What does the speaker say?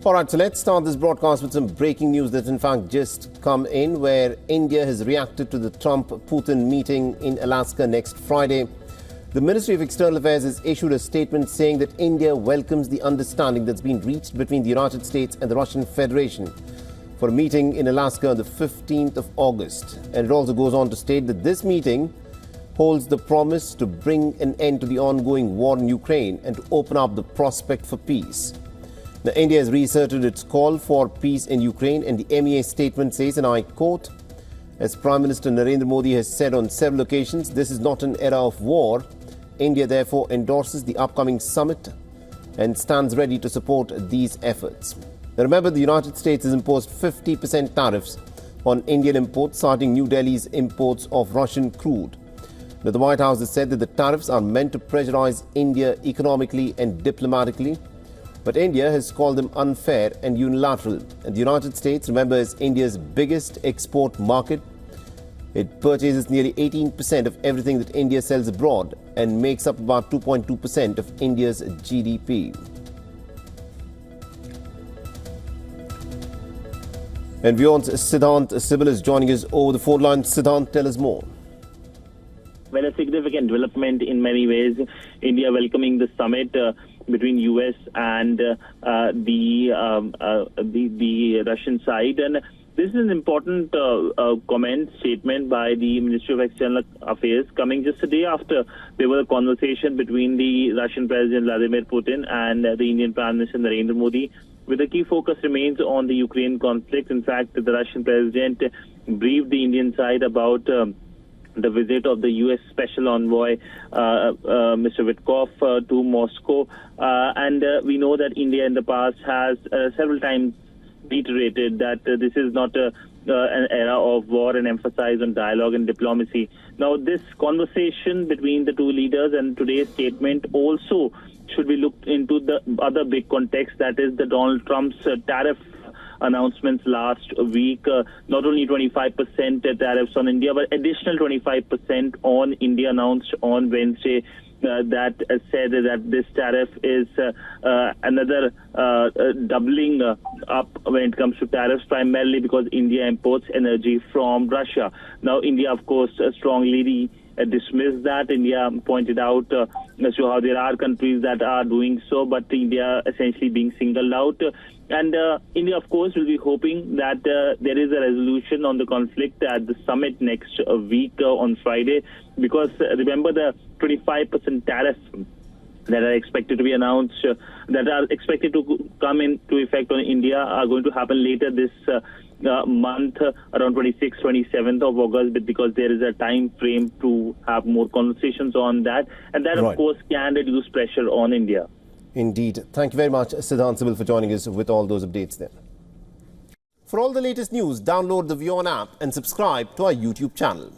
All right, so let's start this broadcast with some breaking news that in fact just come in, where India has reacted to the Trump-Putin meeting in Alaska next Friday. The Ministry of External Affairs has issued a statement saying that India welcomes the understanding that's been reached between the United States and the Russian Federation for a meeting in Alaska on the 15th of August. And it also goes on to state that this meeting holds the promise to bring an end to the ongoing war in Ukraine and to open up the prospect for peace. Now, India has reasserted its call for peace in Ukraine, and the MEA statement says, and I quote, as Prime Minister Narendra Modi has said on several occasions, this is not an era of war. India therefore endorses the upcoming summit and stands ready to support these efforts. Now, remember, the United States has imposed 50% tariffs on Indian imports, citing New Delhi's imports of Russian crude. Now, the White House has said that the tariffs are meant to pressurize India economically and diplomatically, but India has called them unfair and unilateral. And the United States, remember, is India's biggest export market. It purchases nearly 18% of everything that India sells abroad and makes up about 2.2% of India's GDP. And WION's Siddhant Sibyl is joining us over the phone line. Siddhant, tell us more. Well, a significant development in many ways. India welcoming the summit between US and the Russian side, and this is an important comment statement by the Ministry of External Affairs, coming just a day after there was a conversation between the Russian President Vladimir Putin and the Indian Prime Minister Narendra Modi, where the key focus remains on the Ukraine conflict. In fact, the Russian President briefed the Indian side about the visit of the U.S. Special Envoy, Mr. Witkoff, to Moscow. And we know that India in the past has several times reiterated that this is not an era of war and emphasize on dialogue and diplomacy. Now, this conversation between the two leaders and today's statement also should be looked into the other big context, that is the Donald Trump's tariff announcements last week. Not only 25% tariffs on India, but additional 25% on India announced on Wednesday. That said that this tariff is another doubling up when it comes to tariffs, primarily because India imports energy from Russia. Now, India, of course, strongly dismissed that. India pointed out as to how there are countries that are doing so, but India essentially being singled out. And India, of course, will be hoping that there is a resolution on the conflict at the summit next week on Friday, because remember, the 25% tariffs that are expected to be announced, that are expected to come into effect on India, are going to happen later this month, around 26th, 27th of August, but because there is a time frame to have more conversations on that. And that, of course, can reduce pressure on India. Indeed. Thank you very much, Siddhant Sibyl, for joining us with all those updates there. For all the latest news, download the WION app and subscribe to our YouTube channel.